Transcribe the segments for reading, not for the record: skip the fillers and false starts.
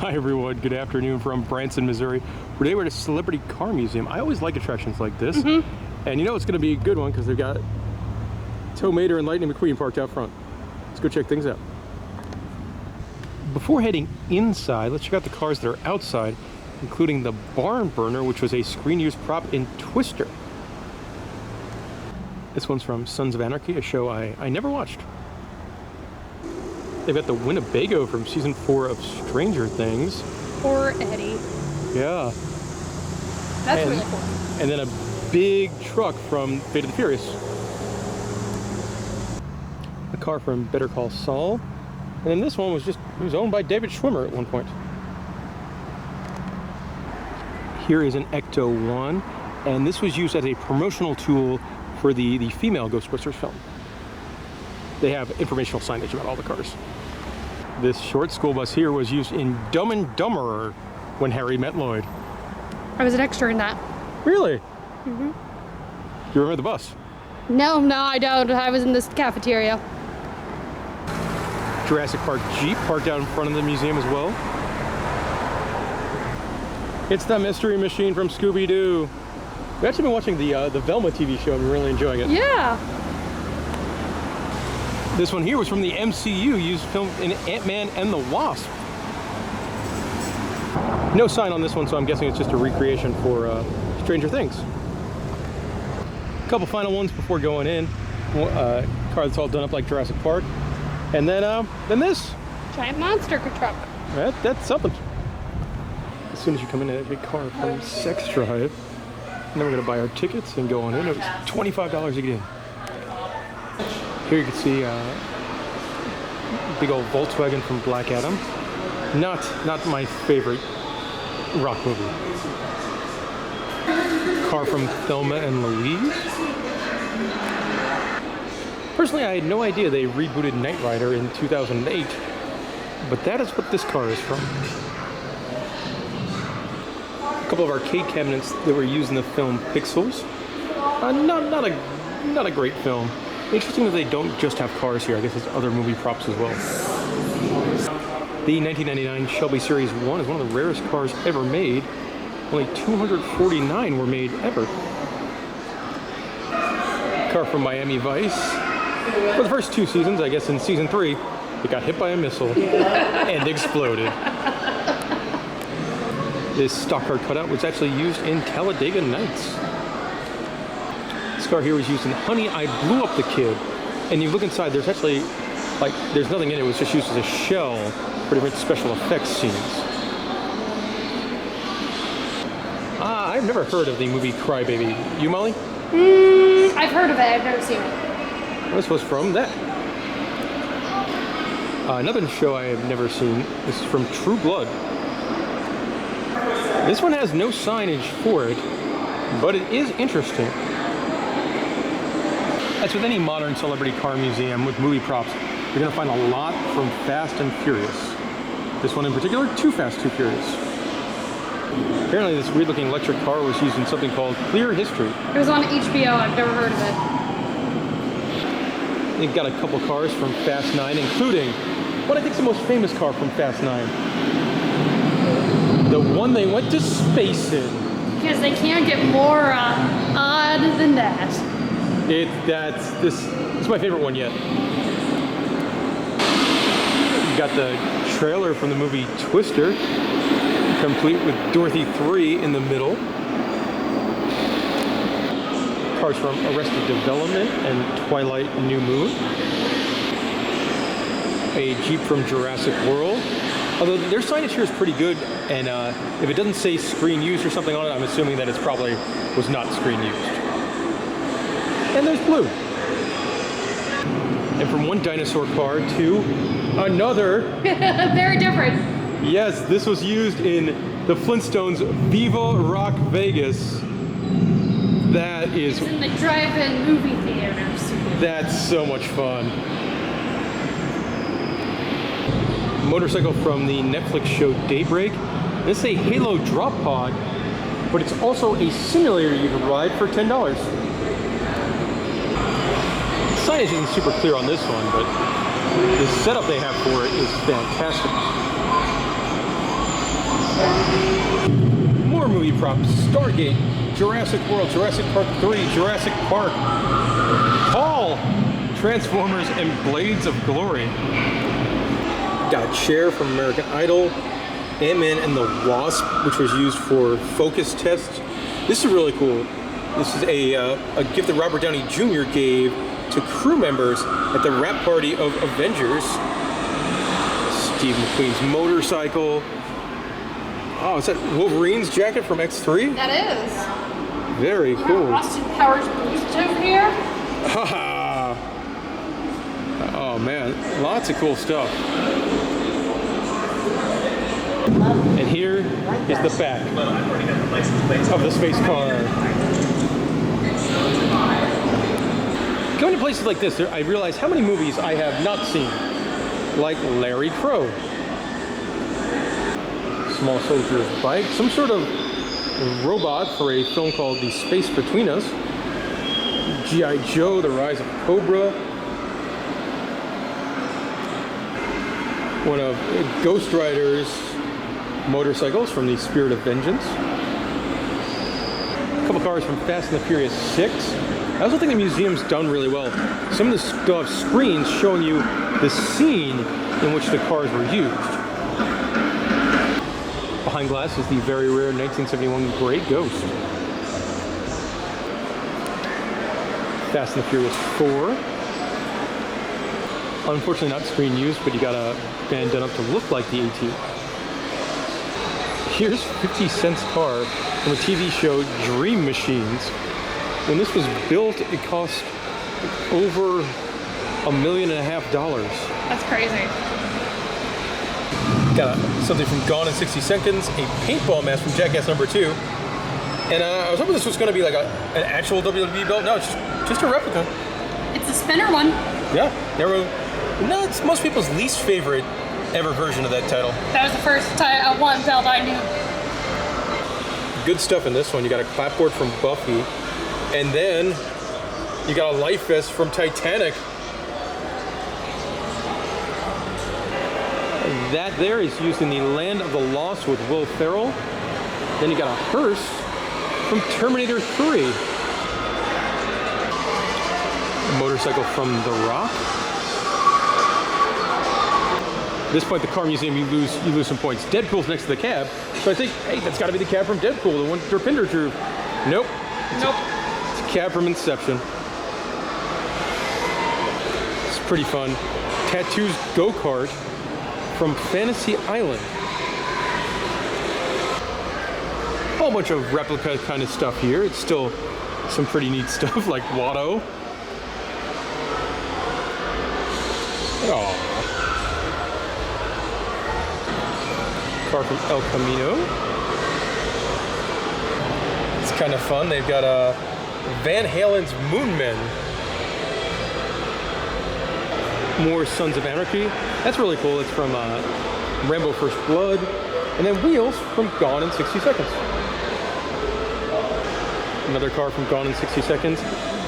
Hi everyone, good afternoon from Branson, Missouri. Today we're at a celebrity car museum. I always like attractions like this. And you know it's going to be a good one because they've got Tow Mater and Lightning McQueen parked out front. Let's go check things out. Before heading inside, let's check out the cars that are outside, including the Barn Burner, which was a screen-used prop in Twister. This one's from Sons of Anarchy, a show I never watched. They've got the Winnebago from season 4 of Stranger Things. Poor Eddie. Yeah. That's really cool. And then a big truck from Fate of the Furious. A car from Better Call Saul. And then this one was owned by David Schwimmer at one point. Here is an Ecto 1, and this was used as a promotional tool for the female Ghostbusters film. They have informational signage about all the cars. This short school bus here was used in Dumb and Dumberer when Harry met Lloyd. I was an extra in that. Really? Mm-hmm. You remember the bus? No, I don't. I was in this cafeteria. Jurassic Park Jeep parked out in front of the museum as well. It's the Mystery Machine from Scooby-Doo. We've actually been watching the Velma TV show and we're really enjoying it. Yeah. This one here was from the MCU, used filmed in Ant-Man and the Wasp. No sign on this one, so I'm guessing it's just a recreation for Stranger Things. A couple final ones before going in. Car that's all done up like Jurassic Park. And then this. Giant monster truck. That's something. As soon as you come in, a big car from Sex Drive. And then we're gonna buy our tickets and go on in. It was $25 to get in. Here you can see big old Volkswagen from Black Adam. Not my favorite rock movie. Car from Thelma and Louise. Personally, I had no idea they rebooted Knight Rider in 2008, but that is what this car is from. A couple of arcade cabinets that were used in the film Pixels. Not a great film. Interesting that they don't just have cars here. I guess there's other movie props as well. The 1999 Shelby Series 1 is one of the rarest cars ever made. Only 249 were made ever. Car from Miami Vice. For the first 2 seasons, I guess in season 3, it got hit by a missile and exploded. This stock car cutout was actually used in Talladega Nights. This car here was used in Honey, I Blew Up the Kid. And you look inside, there's actually, there's nothing in it. It was just used as a shell for different special effects scenes. I've never heard of the movie Crybaby. You, Molly? I've heard of it. I've never seen it. This was from that. Another show I have never seen. This is from True Blood. This one has no signage for it, but it is interesting. As with any modern celebrity car museum with movie props, you're going to find a lot from Fast and Furious. This one in particular, Too Fast, Too Furious. Apparently this weird-looking electric car was used in something called Clear History. It was on HBO. I've never heard of it. They've got a couple cars from Fast 9, including what I think is the most famous car from Fast 9. The one they went to space in. Because they can't get more odd than that. This is my favorite one yet. You got the trailer from the movie Twister, complete with Dorothy 3 in the middle. Cars from Arrested Development and Twilight New Moon. A Jeep from Jurassic World. Although their signage here is pretty good, and if it doesn't say screen used or something on it, I'm assuming that it probably was not screen used. And there's Blue. And from one dinosaur car to another. Very different. Yes, this was used in the Flintstones Viva Rock Vegas. That is... It's in the drive-in movie theaters. That's so much fun. Motorcycle from the Netflix show Daybreak. This is a Halo drop pod, but it's also a simulator you can ride for $10. The signage isn't super clear on this one, but the setup they have for it is fantastic. More movie props. Stargate, Jurassic World, Jurassic Park 3, Jurassic Park, Paul, Transformers, and Blades of Glory. Got Cher from American Idol, Ant-Man and the Wasp, which was used for focus tests. This is really cool. This is a gift that Robert Downey Jr. gave to crew members at the wrap party of Avengers. Steve McQueen's motorcycle. Oh, is that Wolverine's jacket from X3? That is. Very cool. Austin Powers boost over here. Haha. Oh man, lots of cool stuff. And here is the back of the space car. Going to places like this, I realize how many movies I have not seen, like Larry Crow, Small Soldier's Bike, some sort of robot for a film called The Space Between Us, G.I. Joe, The Rise of Cobra, one of Ghost Rider's motorcycles from the Spirit of Vengeance, a couple cars from Fast and the Furious 6. I also think the museum's done really well. Some of the still have screens showing you the scene in which the cars were used. Behind glass is the very rare 1971 Grey Ghost. Fast and the Furious 4. Unfortunately not screen used, but you got a van done up to look like the AT. Here's 50 Cent's car from a TV show, Dream Machines. When this was built, it cost over $1.5 million. That's crazy. Got something from Gone in 60 Seconds, a paintball mask from Jackass number 2. And I was hoping this was going to be like an actual WWE belt. No, it's just a replica. It's a spinner one. Yeah, no, it's most people's least favorite ever version of that title. That was the first one belt I knew. Good stuff in this one. You got a clapboard from Buffy. And then you got a life vest from Titanic. That there is used in the Land of the Lost with Will Ferrell. Then you got a hearse from Terminator 3. A motorcycle from The Rock. At this point, the car museum, you lose some points. Deadpool's next to the cab, so I think, hey, that's got to be the cab from Deadpool, the one Derpinder drew. Nope. Nope. It's a cab from Inception. It's pretty fun. Tattoos go-kart from Fantasy Island. A whole bunch of replica kind of stuff here. It's still some pretty neat stuff like Watto. Oh. Car from El Camino. It's kind of fun. They've got Van Halen's Moon Men. More Sons of Anarchy. That's really cool. It's from Rambo First Blood. And then Wheels from Gone in 60 Seconds. Another car from Gone in 60 Seconds.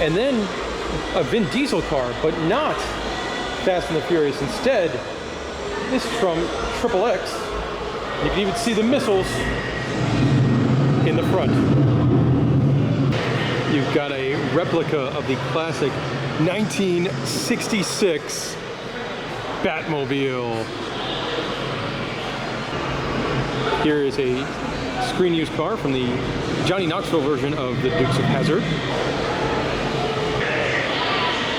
And then a Vin Diesel car, but not Fast and the Furious. Instead, this is from Triple X. You can even see the missiles in the front. You've got a replica of the classic 1966 Batmobile. Here is a screen-used car from the Johnny Knoxville version of the Dukes of Hazzard.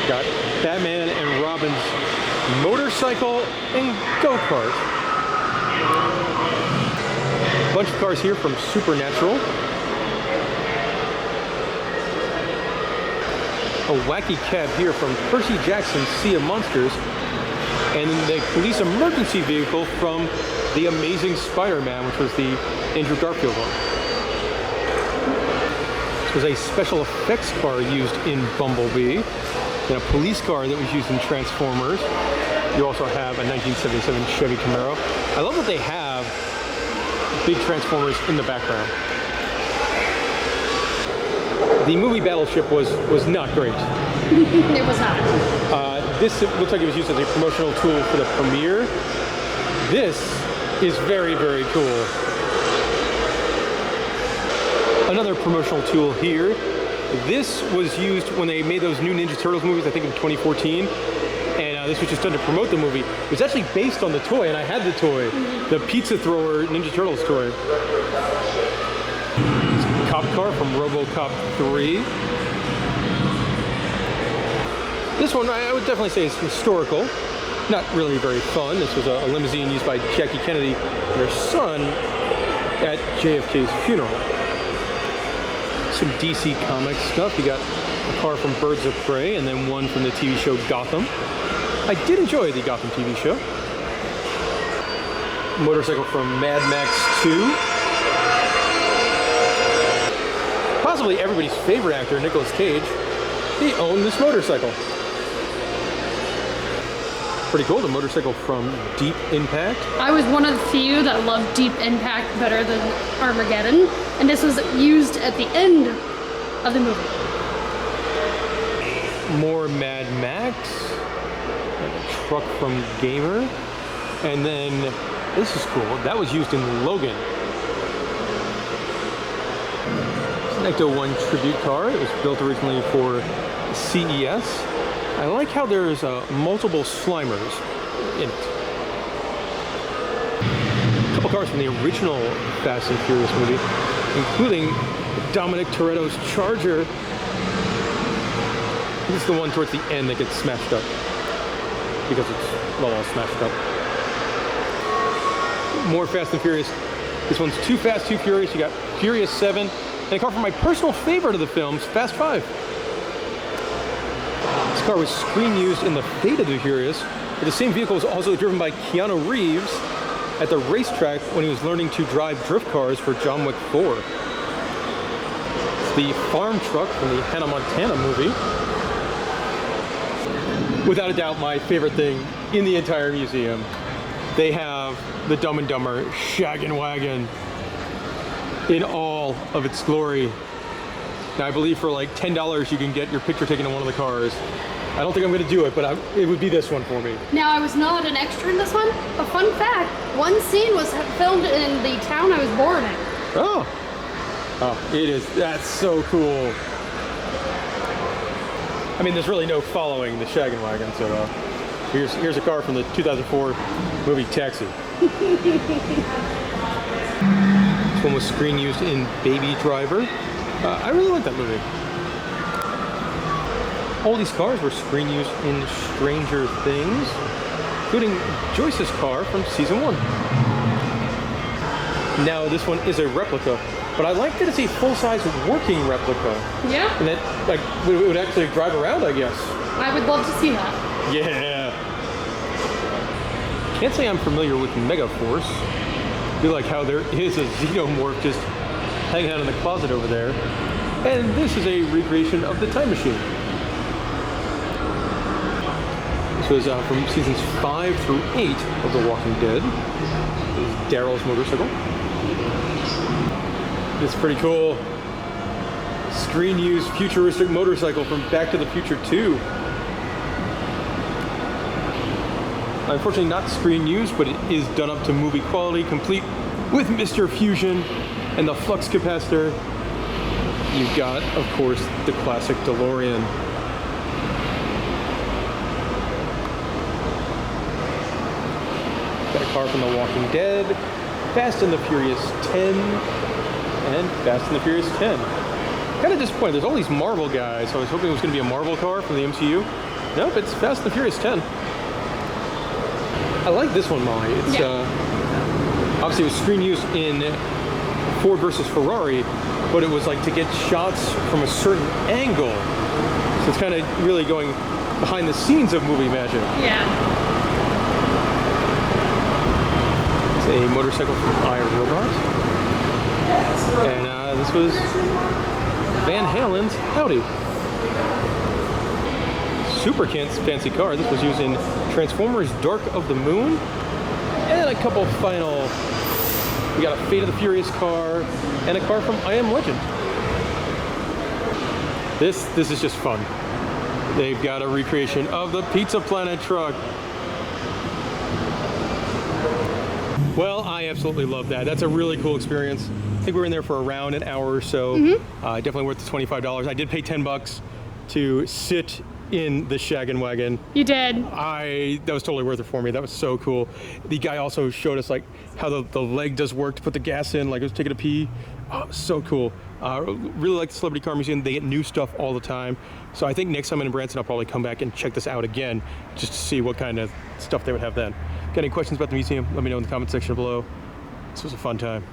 Got Batman and Robin's motorcycle and go-kart. Bunch of cars here from Supernatural. A wacky cab here from Percy Jackson's Sea of Monsters. And the police emergency vehicle from The Amazing Spider-Man, which was the Andrew Garfield one. This was a special effects car used in Bumblebee. And a police car that was used in Transformers. You also have a 1977 Chevy Camaro. I love that they have big Transformers in the background. The movie Battleship was not great. It was not. This looks like it was used as a promotional tool for the premiere. This is very, very cool. Another promotional tool here. This was used when they made those new Ninja Turtles movies, I think in 2014. And this was just done to promote the movie. It was actually based on the toy, and I had the toy. The pizza thrower Ninja Turtles toy. It's a cop car from RoboCop 3. This one I would definitely say is historical. Not really very fun. This was a limousine used by Jackie Kennedy and her son at JFK's funeral. Some DC Comics stuff. You got a car from Birds of Prey and then one from the TV show Gotham. I did enjoy the Gotham TV show. Motorcycle from Mad Max 2. Possibly everybody's favorite actor, Nicolas Cage. He owned this motorcycle. Pretty cool, the motorcycle from Deep Impact. I was one of the few that loved Deep Impact better than Armageddon, and this was used at the end of the movie. More Mad Max, a truck from Gamer, and then this is cool. That was used in Logan. It's an Ecto-1 tribute car. It was built originally for CES. I like how there's multiple Slimers in it. A couple cars from the original Fast and Furious movie, including Dominic Toretto's Charger. This is the one towards the end that gets smashed up because it's, well, all smashed up. More Fast and Furious. This one's Too Fast, Too Furious. You got Furious 7, and a car from my personal favorite of the films, Fast 5. This car was screen used in The Fate of the Furious, but the same vehicle was also driven by Keanu Reeves at the racetrack when he was learning to drive drift cars for John Wick 4. It's the farm truck from the Hannah Montana movie. Without a doubt, my favorite thing in the entire museum. They have the Dumb and Dumber Shaggin' Wagon in all of its glory. Now, I believe for like $10 you can get your picture taken in one of the cars. I don't think I'm going to do it, but it would be this one for me. Now, I was not an extra in this one, but fun fact, one scene was filmed in the town I was born in. Oh, it is. That's so cool. I mean, there's really no following the Shaggin' Wagon, so here's a car from the 2004 movie Taxi. This one was screen used in Baby Driver. I really like that movie. All these cars were screen used in Stranger Things, including Joyce's car from season 1. Now this one is a replica, but I like that it's a full-size working replica. Yeah. And that like it would actually drive around, I guess. I would love to see that. Yeah. Can't say I'm familiar with Megaforce. I feel like how there is a Xenomorph just hanging out in the closet over there. And this is a recreation of the Time Machine. This was from seasons 5 through 8 of The Walking Dead. This is Daryl's motorcycle. It's pretty cool. Screen-used futuristic motorcycle from Back to the Future 2. Unfortunately not screen-used, but it is done up to movie quality, complete with Mr. Fusion and the flux capacitor. You've got, of course, the classic DeLorean. Got a car from The Walking Dead, Fast and the Furious 10, and Fast and the Furious 10. Kind of disappointed. There's all these Marvel guys, so I was hoping it was going to be a Marvel car from the MCU. Nope, it's Fast and the Furious 10. I like this one, Molly. It's obviously it was screen used in Ford versus Ferrari, but it was like to get shots from a certain angle. So it's kind of really going behind the scenes of movie magic. Yeah. It's a motorcycle from iRobot. And this was Van Halen's Howdy. Super fancy car. This was used in Transformers Dark of the Moon. And a couple final... We got a Fate of the Furious car and a car from I Am Legend. This is just fun. They've got a recreation of the Pizza Planet truck. Well, I absolutely love that. That's a really cool experience. I think we were in there for around an hour or so. Definitely worth the $25. I did pay $10 to sit in the Shaggin' Wagon. You did. That was totally worth it for me. That was so cool. The guy also showed us like how the leg does work to put the gas in, like I was taking a pee. Oh, so cool. Really like the Celebrity Car Museum. They get new stuff all the time. So I think next time I'm in Branson, I'll probably come back and check this out again just to see what kind of stuff they would have then. Got any questions about the museum? Let me know in the comment section below. This was a fun time.